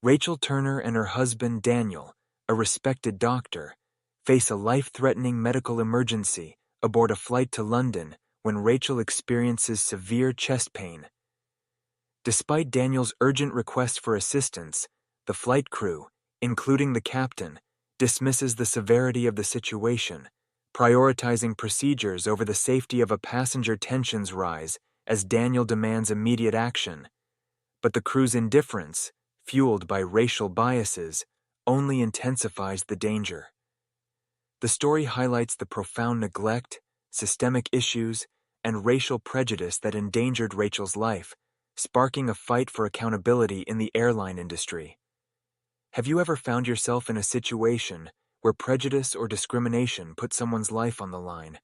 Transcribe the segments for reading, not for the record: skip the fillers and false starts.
Rachel Turner and her husband Daniel, a respected doctor, face a life-threatening medical emergency aboard a flight to London when Rachel experiences severe chest pain. Despite Daniel's urgent request for assistance, the flight crew, including the captain, dismisses the severity of the situation, prioritizing procedures over the safety of a passenger. Tensions rise as Daniel demands immediate action. But the crew's indifference, fueled by racial biases, only intensifies the danger. The story highlights the profound neglect, systemic issues, and racial prejudice that endangered Rachel's life, sparking a fight for accountability in the airline industry. Have you ever found yourself in a situation where prejudice or discrimination put someone's life on the line?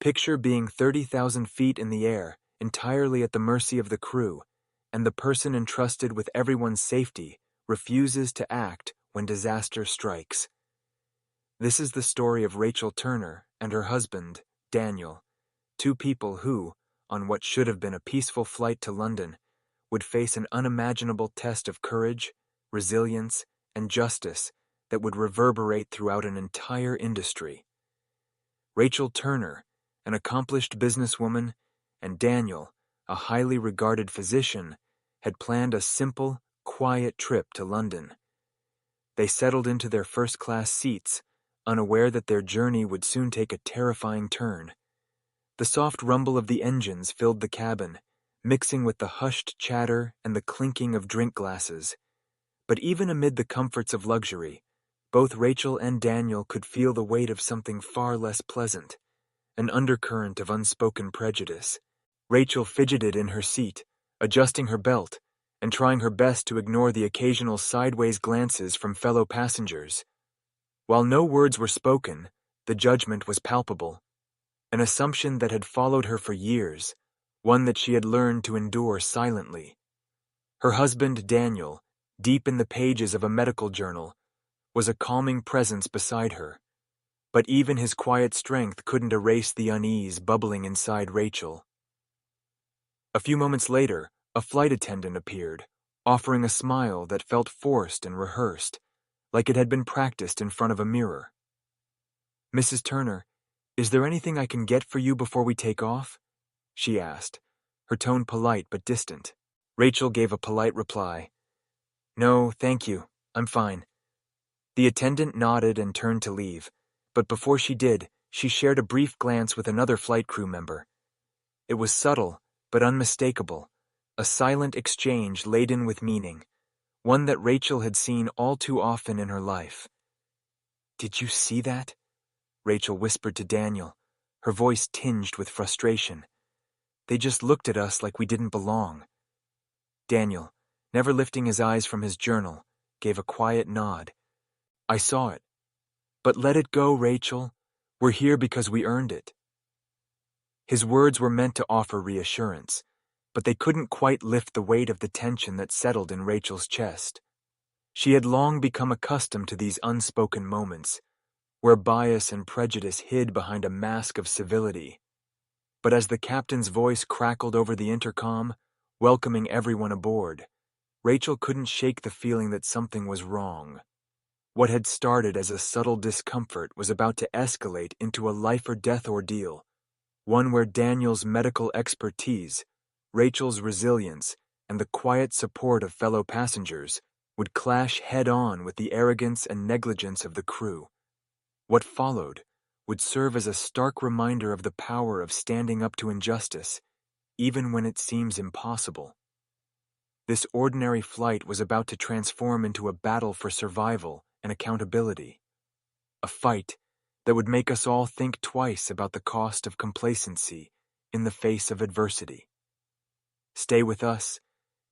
Picture being 30,000 feet in the air, entirely at the mercy of the crew, and the person entrusted with everyone's safety refuses to act when disaster strikes. This is the story of Rachel Turner and her husband, Daniel, two people who, on what should have been a peaceful flight to London, would face an unimaginable test of courage, resilience, and justice that would reverberate throughout an entire industry. Rachel Turner, an accomplished businesswoman, and Daniel, a highly regarded physician, had planned a simple, quiet trip to London. They settled into their first-class seats, unaware that their journey would soon take a terrifying turn. The soft rumble of the engines filled the cabin, mixing with the hushed chatter and the clinking of drink glasses. But even amid the comforts of luxury, both Rachel and Daniel could feel the weight of something far less pleasant, an undercurrent of unspoken prejudice. Rachel fidgeted in her seat, adjusting her belt, and trying her best to ignore the occasional sideways glances from fellow passengers. While no words were spoken, the judgment was palpable, an assumption that had followed her for years, one that she had learned to endure silently. Her husband, Daniel, deep in the pages of a medical journal, was a calming presence beside her, but even his quiet strength couldn't erase the unease bubbling inside Rachel. A few moments later, a flight attendant appeared, offering a smile that felt forced and rehearsed, like it had been practiced in front of a mirror. "Mrs. Turner, is there anything I can get for you before we take off?" she asked, her tone polite but distant. Rachel gave a polite reply. "No, thank you, I'm fine." The attendant nodded and turned to leave, but before she did, she shared a brief glance with another flight crew member. It was subtle, but unmistakable, a silent exchange laden with meaning, one that Rachel had seen all too often in her life. "Did you see that?" Rachel whispered to Daniel, her voice tinged with frustration. "They just looked at us like we didn't belong." Daniel, never lifting his eyes from his journal, gave a quiet nod. "I saw it. But let it go, Rachel. We're here because we earned it." His words were meant to offer reassurance, but they couldn't quite lift the weight of the tension that settled in Rachel's chest. She had long become accustomed to these unspoken moments, where bias and prejudice hid behind a mask of civility. But as the captain's voice crackled over the intercom, welcoming everyone aboard, Rachel couldn't shake the feeling that something was wrong. What had started as a subtle discomfort was about to escalate into a life-or-death ordeal, one where Daniel's medical expertise, Rachel's resilience, and the quiet support of fellow passengers would clash head-on with the arrogance and negligence of the crew. What followed would serve as a stark reminder of the power of standing up to injustice, even when it seems impossible. This ordinary flight was about to transform into a battle for survival and accountability, a fight that would make us all think twice about the cost of complacency in the face of adversity. Stay with us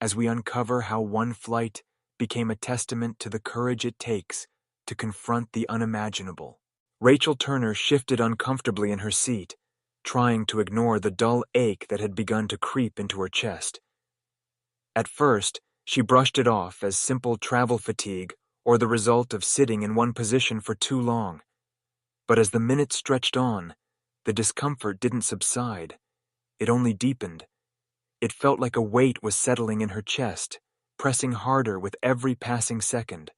as we uncover how one flight became a testament to the courage it takes to confront the unimaginable. Rachel Turner shifted uncomfortably in her seat, trying to ignore the dull ache that had begun to creep into her chest. At first, she brushed it off as simple travel fatigue or the result of sitting in one position for too long. But as the minutes stretched on, the discomfort didn't subside. It only deepened. It felt like a weight was settling in her chest, pressing harder with every passing second.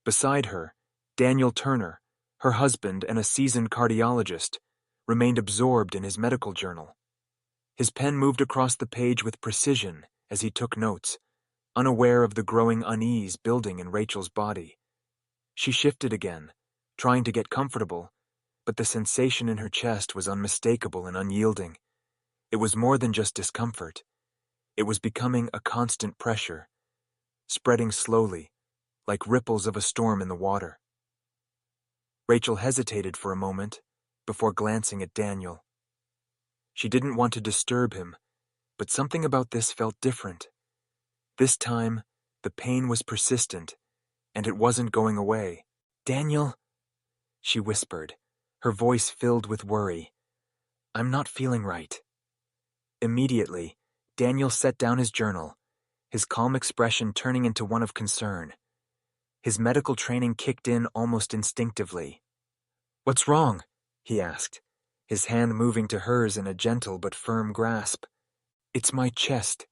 Beside her, Daniel Turner, her husband and a seasoned cardiologist, remained absorbed in his medical journal. His pen moved across the page with precision as he took notes, unaware of the growing unease building in Rachel's body. She shifted again, trying to get comfortable, but the sensation in her chest was unmistakable and unyielding. It was more than just discomfort. It was becoming a constant pressure, spreading slowly, like ripples of a storm in the water. Rachel hesitated for a moment before glancing at Daniel. She didn't want to disturb him, but something about this felt different. This time, the pain was persistent, and it wasn't going away. "Daniel," she whispered, her voice filled with worry. "I'm not feeling right." Immediately, Daniel set down his journal, his calm expression turning into one of concern. His medical training kicked in almost instinctively. "What's wrong?" he asked, his hand moving to hers in a gentle but firm grasp. "It's my chest,"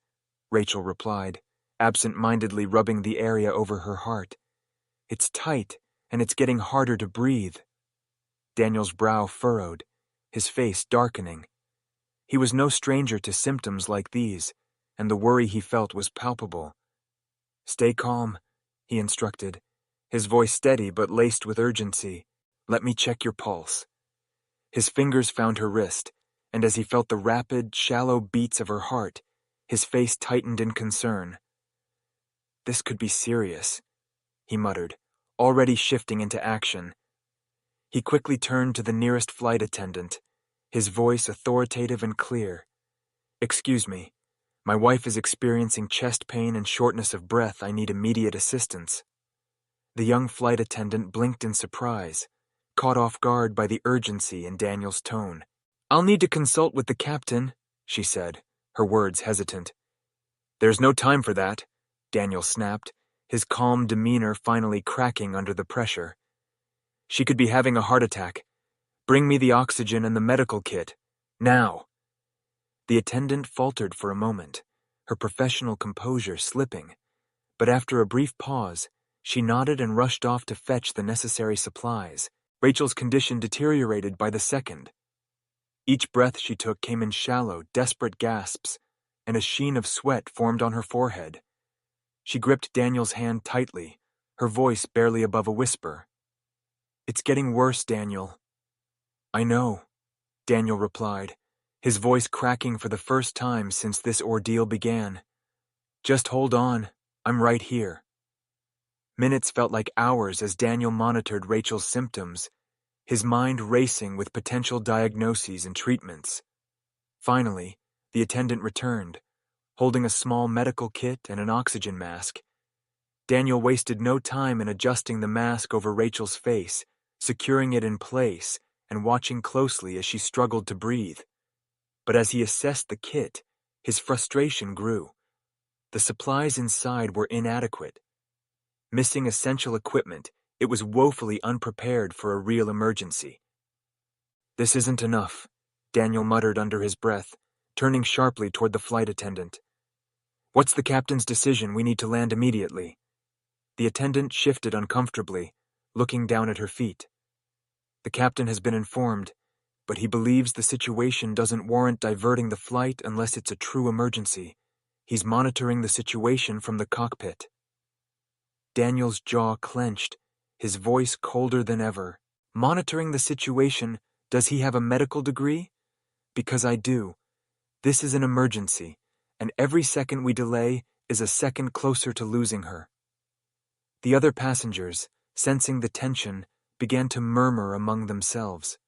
Rachel replied, absent-mindedly rubbing the area over her heart. "It's tight, and it's getting harder to breathe." Daniel's brow furrowed, his face darkening. He was no stranger to symptoms like these, and the worry he felt was palpable. "Stay calm," he instructed, his voice steady but laced with urgency. "Let me check your pulse." His fingers found her wrist, and as he felt the rapid, shallow beats of her heart, his face tightened in concern. "This could be serious," he muttered, already shifting into action. He quickly turned to the nearest flight attendant, his voice authoritative and clear. "Excuse me, my wife is experiencing chest pain and shortness of breath. I need immediate assistance." The young flight attendant blinked in surprise, caught off guard by the urgency in Daniel's tone. "I'll need to consult with the captain," she said, her words hesitant. "There's no time for that," Daniel snapped, his calm demeanor finally cracking under the pressure. "She could be having a heart attack. Bring me the oxygen and the medical kit. Now." The attendant faltered for a moment, her professional composure slipping, but after a brief pause, she nodded and rushed off to fetch the necessary supplies. Rachel's condition deteriorated by the second. Each breath she took came in shallow, desperate gasps, and a sheen of sweat formed on her forehead. She gripped Daniel's hand tightly, her voice barely above a whisper. "It's getting worse, Daniel." "I know," Daniel replied, his voice cracking for the first time since this ordeal began. "Just hold on, I'm right here." Minutes felt like hours as Daniel monitored Rachel's symptoms, his mind racing with potential diagnoses and treatments. Finally, the attendant returned, holding a small medical kit and an oxygen mask. Daniel wasted no time in adjusting the mask over Rachel's face, securing it in place, and watching closely as she struggled to breathe. But as he assessed the kit, his frustration grew. The supplies inside were inadequate. Missing essential equipment, it was woefully unprepared for a real emergency. "This isn't enough," Daniel muttered under his breath, turning sharply toward the flight attendant. "What's the captain's decision? We need to land immediately." The attendant shifted uncomfortably, looking down at her feet. "The captain has been informed, but he believes the situation doesn't warrant diverting the flight unless it's a true emergency. He's monitoring the situation from the cockpit." Daniel's jaw clenched, his voice colder than ever. "Monitoring the situation, does he have a medical degree? Because I do. This is an emergency, and every second we delay is a second closer to losing her." The other passengers, sensing the tension, began to murmur among themselves.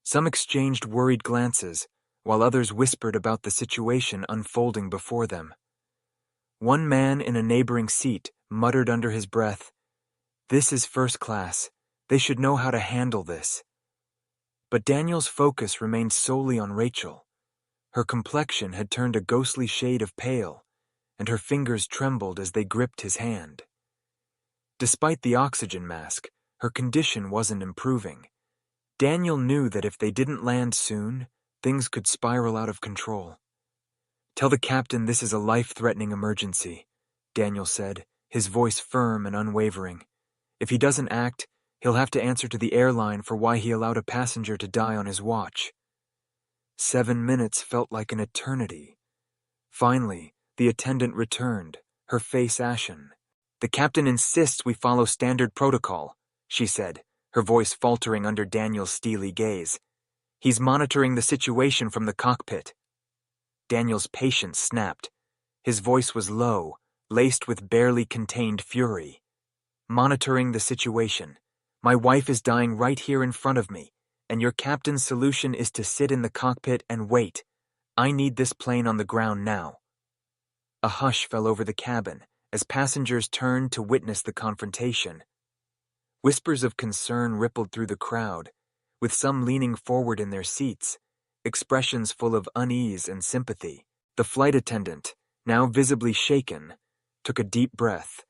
Some exchanged worried glances, while others whispered about the situation unfolding before them. One man in a neighboring seat muttered under his breath, "This is first class. They should know how to handle this." But Daniel's focus remained solely on Rachel. Her complexion had turned a ghostly shade of pale, and her fingers trembled as they gripped his hand. Despite the oxygen mask, her condition wasn't improving. Daniel knew that if they didn't land soon, things could spiral out of control. "Tell the captain this is a life-threatening emergency," Daniel said, his voice firm and unwavering. If he doesn't act, he'll have to answer to the airline for why he allowed a passenger to die on his watch. 7 minutes felt like an eternity. Finally, the attendant returned, her face ashen. "The captain insists we follow standard protocol," she said, her voice faltering under Daniel's steely gaze. "He's monitoring the situation from the cockpit." Daniel's patience snapped. His voice was low, laced with barely contained fury. "Monitoring the situation. My wife is dying right here in front of me, and your captain's solution is to sit in the cockpit and wait. I need this plane on the ground now." A hush fell over the cabin as passengers turned to witness the confrontation. Whispers of concern rippled through the crowd, with some leaning forward in their seats, expressions full of unease and sympathy. The flight attendant, now visibly shaken, took a deep breath.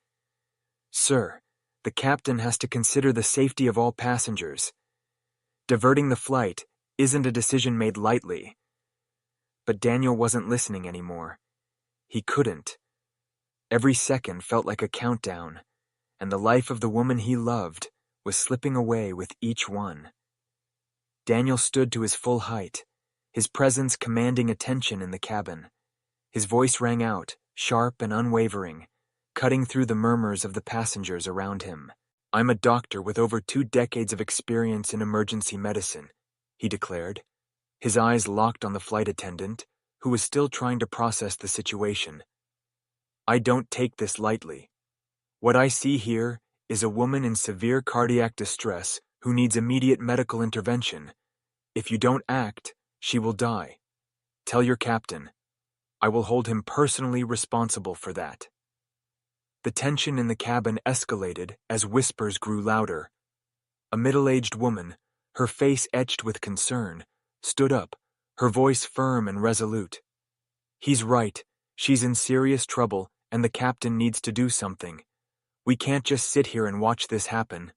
"Sir, the captain has to consider the safety of all passengers. Diverting the flight isn't a decision made lightly." But Daniel wasn't listening anymore. He couldn't. Every second felt like a countdown, and the life of the woman he loved was slipping away with each one. Daniel stood to his full height, his presence commanding attention in the cabin. His voice rang out, sharp and unwavering, cutting through the murmurs of the passengers around him. "I'm a doctor with over 2 decades of experience in emergency medicine," he declared, his eyes locked on the flight attendant, who was still trying to process the situation. "I don't take this lightly. What I see here is a woman in severe cardiac distress who needs immediate medical intervention. If you don't act, she will die. Tell your captain. I will hold him personally responsible for that." The tension in the cabin escalated as whispers grew louder. A middle-aged woman, her face etched with concern, stood up, her voice firm and resolute. "He's right. She's in serious trouble, and the captain needs to do something. We can't just sit here and watch this happen."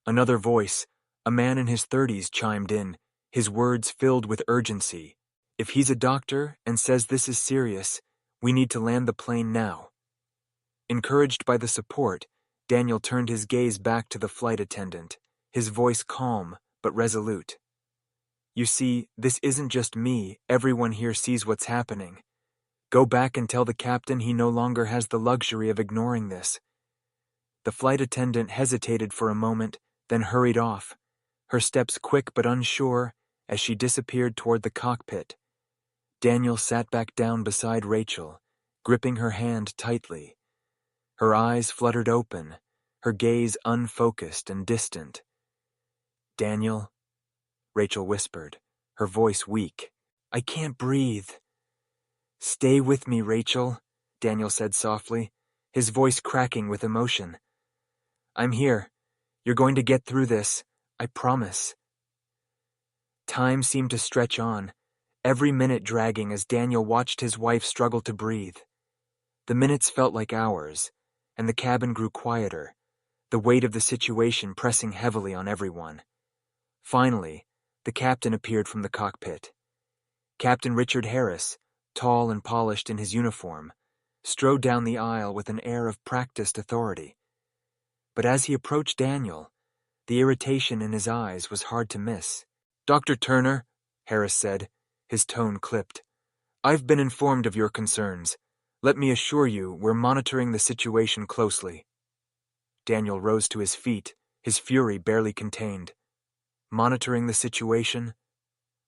Another voice, a man in his 30s, chimed in, his words filled with urgency. "If he's a doctor and says this is serious, we need to land the plane now." Encouraged by the support, Daniel turned his gaze back to the flight attendant, his voice calm but resolute. "You see, this isn't just me. Everyone here sees what's happening. Go back and tell the captain he no longer has the luxury of ignoring this." The flight attendant hesitated for a moment, then hurried off, her steps quick but unsure as she disappeared toward the cockpit. Daniel sat back down beside Rachel, gripping her hand tightly. Her eyes fluttered open, her gaze unfocused and distant. "Daniel," Rachel whispered, her voice weak. "I can't breathe." "Stay with me, Rachel," Daniel said softly, his voice cracking with emotion. "I'm here. You're going to get through this. I promise." Time seemed to stretch on, every minute dragging as Daniel watched his wife struggle to breathe. The minutes felt like hours, and the cabin grew quieter, the weight of the situation pressing heavily on everyone. Finally, the captain appeared from the cockpit. Captain Richard Harris, tall and polished in his uniform, strode down the aisle with an air of practiced authority. But as he approached Daniel, the irritation in his eyes was hard to miss. "Dr. Turner," Harris said, his tone clipped, "I've been informed of your concerns. Let me assure you we're monitoring the situation closely." Daniel rose to his feet, his fury barely contained. "Monitoring the situation?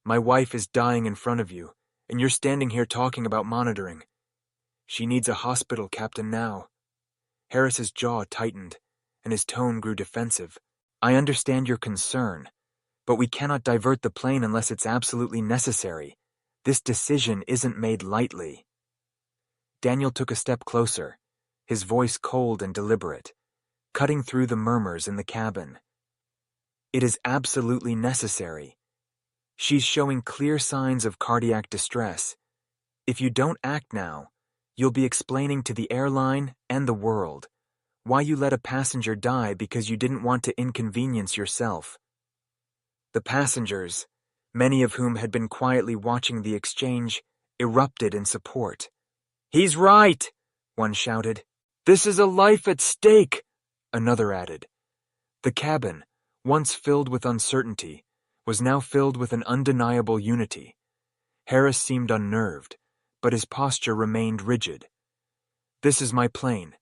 My wife is dying in front of you, and you're standing here talking about monitoring. She needs a hospital captain now." Harris's jaw tightened, and his tone grew defensive. "I understand your concern, but we cannot divert the plane unless it's absolutely necessary. This decision isn't made lightly." Daniel took a step closer, his voice cold and deliberate, cutting through the murmurs in the cabin. "It is absolutely necessary. She's showing clear signs of cardiac distress. If you don't act now, you'll be explaining to the airline and the world why you let a passenger die because you didn't want to inconvenience yourself." The passengers, many of whom had been quietly watching the exchange, erupted in support. "He's right!" one shouted. "This is a life at stake," another added. The cabin, once filled with uncertainty, was now filled with an undeniable unity. Harris seemed unnerved, but his posture remained rigid. "This is my plane,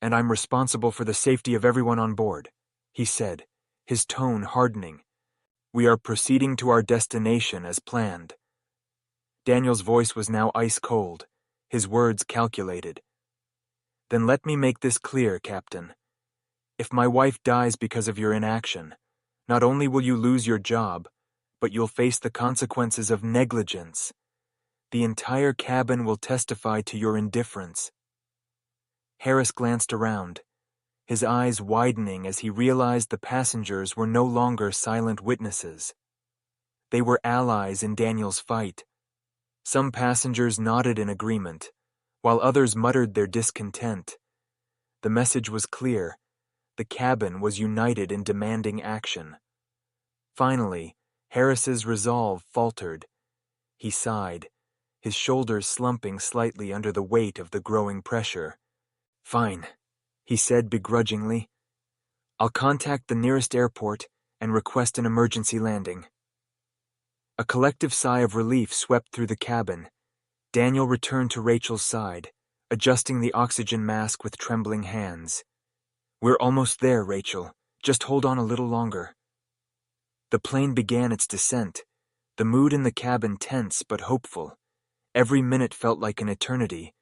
and I'm responsible for the safety of everyone on board," he said, his tone hardening. "We are proceeding to our destination as planned." Daniel's voice was now ice cold, his words calculated. "Then let me make this clear, Captain. If my wife dies because of your inaction, not only will you lose your job, but you'll face the consequences of negligence. The entire cabin will testify to your indifference." Harris glanced around, his eyes widening as he realized the passengers were no longer silent witnesses. They were allies in Daniel's fight. Some passengers nodded in agreement, while others muttered their discontent. The message was clear. The cabin was united in demanding action. Finally, Harris's resolve faltered. He sighed, his shoulders slumping slightly under the weight of the growing pressure. "Fine," he said begrudgingly. "I'll contact the nearest airport and request an emergency landing." A collective sigh of relief swept through the cabin. Daniel returned to Rachel's side, adjusting the oxygen mask with trembling hands. "We're almost there, Rachel. Just hold on a little longer." The plane began its descent, the mood in the cabin tense but hopeful. Every minute felt like an eternity.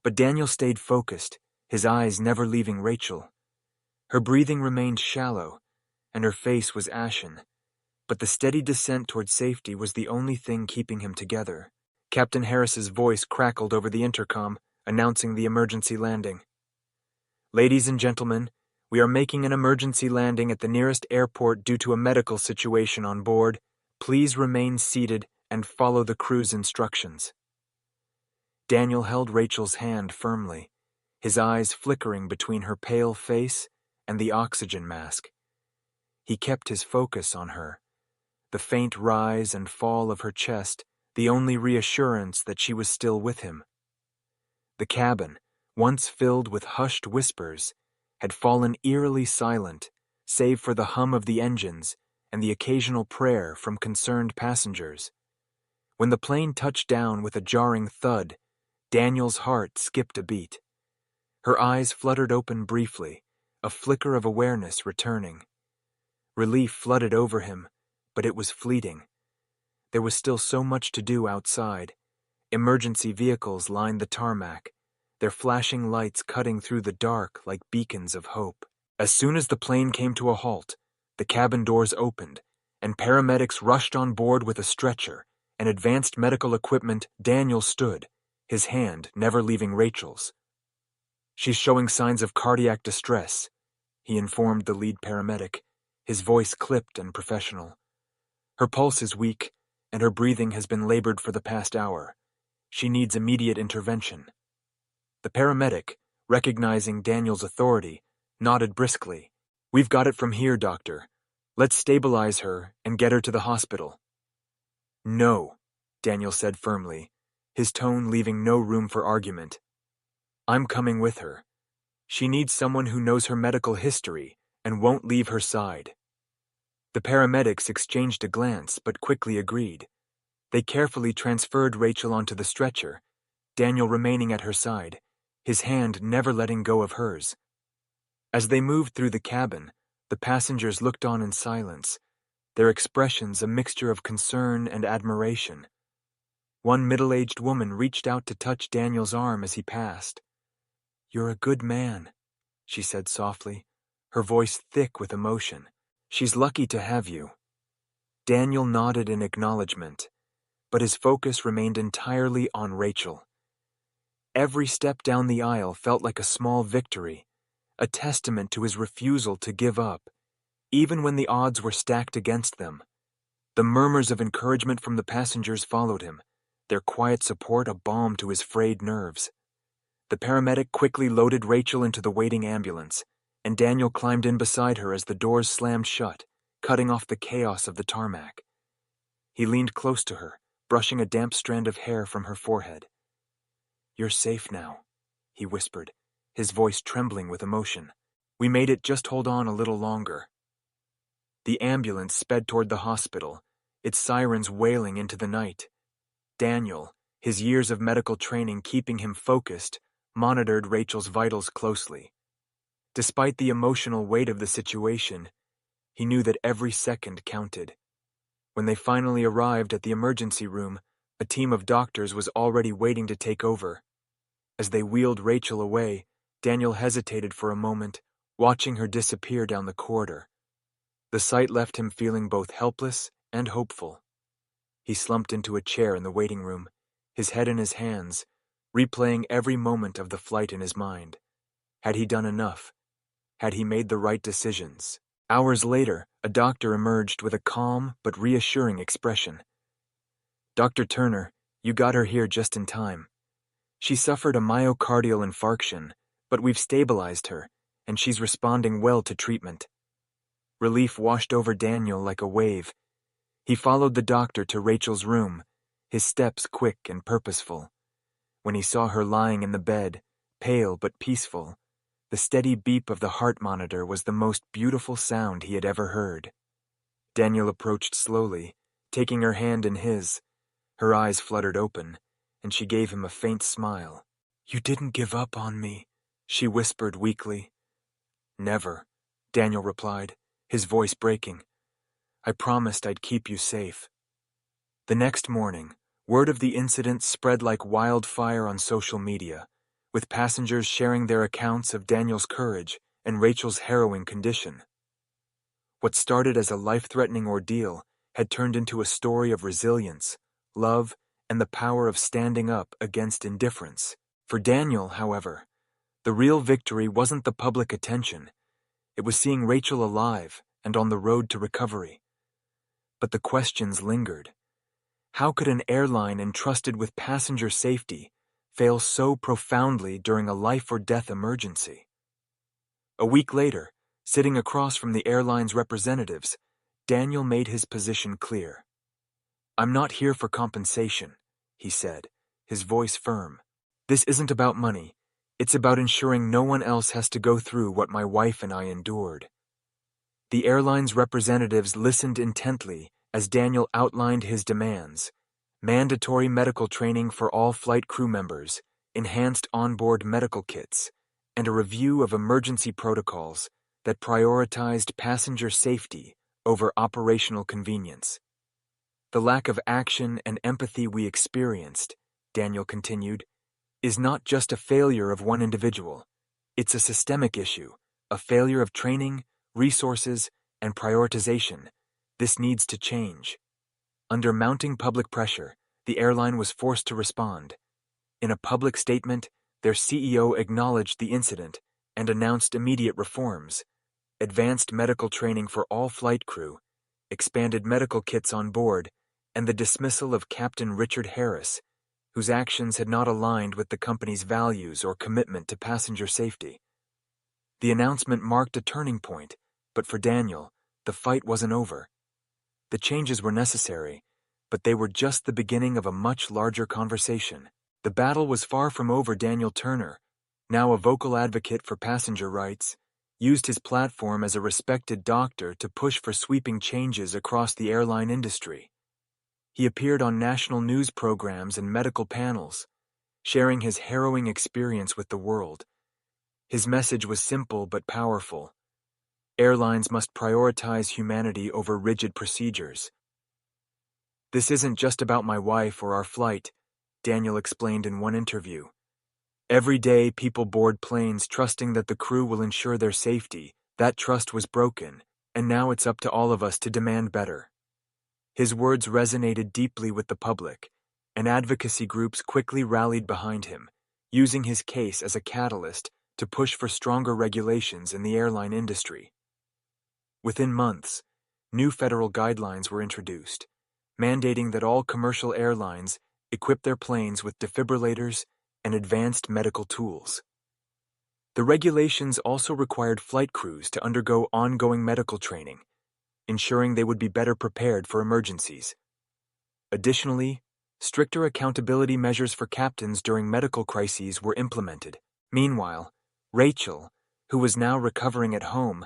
But Daniel stayed focused, his eyes never leaving Rachel. Her breathing remained shallow, and her face was ashen. But the steady descent toward safety was the only thing keeping him together. Captain Harris's voice crackled over the intercom, announcing the emergency landing. "Ladies and gentlemen, we are making an emergency landing at the nearest airport due to a medical situation on board. Please remain seated and follow the crew's instructions." Daniel held Rachel's hand firmly, his eyes flickering between her pale face and the oxygen mask. He kept his focus on her, the faint rise and fall of her chest the only reassurance that she was still with him. The cabin, once filled with hushed whispers, had fallen eerily silent, save for the hum of the engines and the occasional prayer from concerned passengers. When the plane touched down with a jarring thud, Daniel's heart skipped a beat. Her eyes fluttered open briefly, a flicker of awareness returning. Relief flooded over him, but it was fleeting. There was still so much to do outside. Emergency vehicles lined the tarmac, their flashing lights cutting through the dark like beacons of hope. As soon as the plane came to a halt, the cabin doors opened, and paramedics rushed on board with a stretcher and advanced medical equipment. Daniel stood, his hand never leaving Rachel's. "She's showing signs of cardiac distress," he informed the lead paramedic, his voice clipped and professional. "Her pulse is weak, and her breathing has been labored for the past hour. She needs immediate intervention." The paramedic, recognizing Daniel's authority, nodded briskly. "We've got it from here, doctor. Let's stabilize her and get her to the hospital." "No," Daniel said firmly, his tone leaving no room for argument. "I'm coming with her. She needs someone who knows her medical history and won't leave her side." The paramedics exchanged a glance but quickly agreed. They carefully transferred Rachel onto the stretcher, Daniel remaining at her side, his hand never letting go of hers. As they moved through the cabin, the passengers looked on in silence, their expressions a mixture of concern and admiration. One middle-aged woman reached out to touch Daniel's arm as he passed. "You're a good man," she said softly, her voice thick with emotion. "She's lucky to have you." Daniel nodded in acknowledgement, but his focus remained entirely on Rachel. Every step down the aisle felt like a small victory, a testament to his refusal to give up, even when the odds were stacked against them. The murmurs of encouragement from the passengers followed him, their quiet support a balm to his frayed nerves. The paramedic quickly loaded Rachel into the waiting ambulance, and Daniel climbed in beside her as the doors slammed shut, cutting off the chaos of the tarmac. He leaned close to her, brushing a damp strand of hair from her forehead. "You're safe now," he whispered, his voice trembling with emotion. "We made it, just hold on a little longer." The ambulance sped toward the hospital, its sirens wailing into the night. Daniel, his years of medical training keeping him focused, monitored Rachel's vitals closely. Despite the emotional weight of the situation, he knew that every second counted. When they finally arrived at the emergency room, a team of doctors was already waiting to take over. As they wheeled Rachel away, Daniel hesitated for a moment, watching her disappear down the corridor. The sight left him feeling both helpless and hopeful. He slumped into a chair in the waiting room, his head in his hands, replaying every moment of the flight in his mind. Had he done enough? Had he made the right decisions? Hours later, a doctor emerged with a calm but reassuring expression. "Dr. Turner, you got her here just in time. She suffered a myocardial infarction, but we've stabilized her, and she's responding well to treatment." Relief washed over Daniel like a wave. He followed the doctor to Rachel's room, his steps quick and purposeful. When he saw her lying in the bed, pale but peaceful, the steady beep of the heart monitor was the most beautiful sound he had ever heard. Daniel approached slowly, taking her hand in his. Her eyes fluttered open, and she gave him a faint smile. "You didn't give up on me," she whispered weakly. "Never," Daniel replied, his voice breaking. "I promised I'd keep you safe." The next morning, word of the incident spread like wildfire on social media, with passengers sharing their accounts of Daniel's courage and Rachel's harrowing condition. What started as a life-threatening ordeal had turned into a story of resilience, love, and the power of standing up against indifference. For Daniel, however, the real victory wasn't the public attention. It was seeing Rachel alive and on the road to recovery. But the questions lingered. How could an airline entrusted with passenger safety fail so profoundly during a life-or-death emergency? A week later, sitting across from the airline's representatives, Daniel made his position clear. "I'm not here for compensation," he said, his voice firm. "This isn't about money. It's about ensuring no one else has to go through what my wife and I endured." The airline's representatives listened intently as Daniel outlined his demands: mandatory medical training for all flight crew members, enhanced onboard medical kits, and a review of emergency protocols that prioritized passenger safety over operational convenience. "The lack of action and empathy we experienced," Daniel continued, "is not just a failure of one individual. It's a systemic issue, a failure of training, resources, and prioritization. This needs to change." Under mounting public pressure, the airline was forced to respond. In a public statement, their CEO acknowledged the incident and announced immediate reforms: advanced medical training for all flight crew, expanded medical kits on board, and the dismissal of Captain Richard Harris, whose actions had not aligned with the company's values or commitment to passenger safety. The announcement marked a turning point, but for Daniel, the fight wasn't over. The changes were necessary, but they were just the beginning of a much larger conversation. The battle was far from over. Daniel Turner, now a vocal advocate for passenger rights, used his platform as a respected doctor to push for sweeping changes across the airline industry. He appeared on national news programs and medical panels, sharing his harrowing experience with the world. His message was simple but powerful. Airlines must prioritize humanity over rigid procedures. "This isn't just about my wife or our flight," Daniel explained in one interview. "Every day people board planes trusting that the crew will ensure their safety. That trust was broken, and now it's up to all of us to demand better." His words resonated deeply with the public, and advocacy groups quickly rallied behind him, using his case as a catalyst to push for stronger regulations in the airline industry. Within months, new federal guidelines were introduced, mandating that all commercial airlines equip their planes with defibrillators and advanced medical tools. The regulations also required flight crews to undergo ongoing medical training, ensuring they would be better prepared for emergencies. Additionally, stricter accountability measures for captains during medical crises were implemented. Meanwhile, Rachel, who was now recovering at home,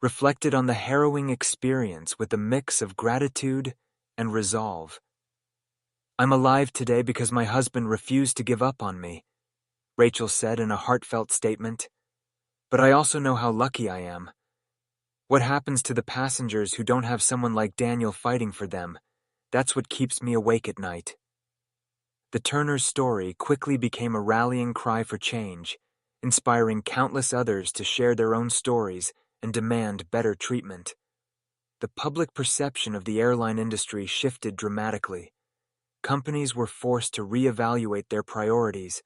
reflected on the harrowing experience with a mix of gratitude and resolve. "I'm alive today because my husband refused to give up on me," Rachel said in a heartfelt statement. "But I also know how lucky I am. What happens to the passengers who don't have someone like Daniel fighting for them? That's what keeps me awake at night." The Turner's story quickly became a rallying cry for change, inspiring countless others to share their own stories and demand better treatment. The public perception of the airline industry shifted dramatically. Companies were forced to reevaluate their priorities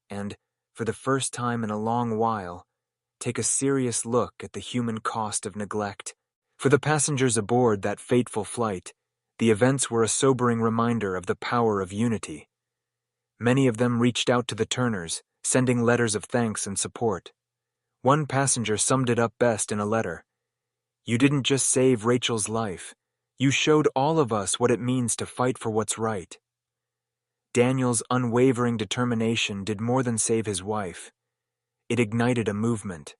and, for the first time in a long while, take a serious look at the human cost of neglect. For the passengers aboard that fateful flight, the events were a sobering reminder of the power of unity. Many of them reached out to the Turners, sending letters of thanks and support. One passenger summed it up best in a letter. "You didn't just save Rachel's life. You showed all of us what it means to fight for what's right." Daniel's unwavering determination did more than save his wife. It ignited a movement.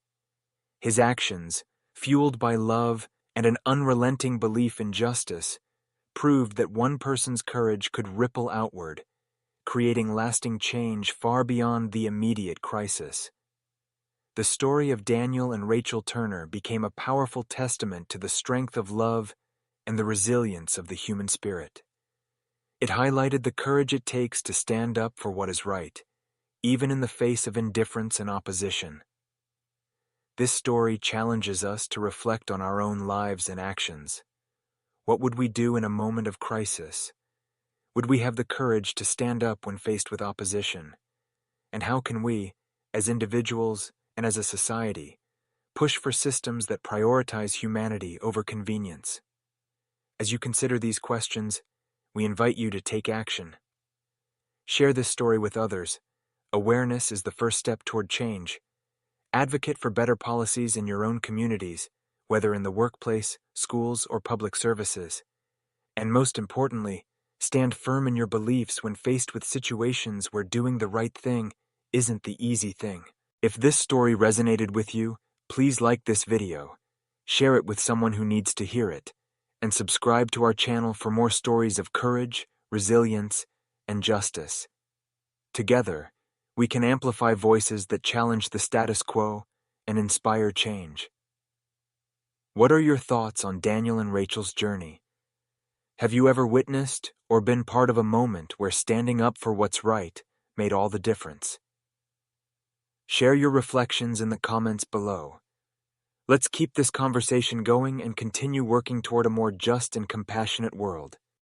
His actions, fueled by love and an unrelenting belief in justice, proved that one person's courage could ripple outward, creating lasting change far beyond the immediate crisis. The story of Daniel and Rachel Turner became a powerful testament to the strength of love and the resilience of the human spirit. It highlighted the courage it takes to stand up for what is right, even in the face of indifference and opposition. This story challenges us to reflect on our own lives and actions. What would we do in a moment of crisis? Would we have the courage to stand up when faced with opposition? And how can we, as individuals and as a society, push for systems that prioritize humanity over convenience? As you consider these questions, we invite you to take action. Share this story with others. Awareness is the first step toward change. Advocate for better policies in your own communities, whether in the workplace, schools, or public services. And most importantly, stand firm in your beliefs when faced with situations where doing the right thing isn't the easy thing. If this story resonated with you, please like this video, share it with someone who needs to hear it, and subscribe to our channel for more stories of courage, resilience, and justice. Together, we can amplify voices that challenge the status quo and inspire change. What are your thoughts on Daniel and Rachel's journey? Have you ever witnessed or been part of a moment where standing up for what's right made all the difference? Share your reflections in the comments below. Let's keep this conversation going and continue working toward a more just and compassionate world.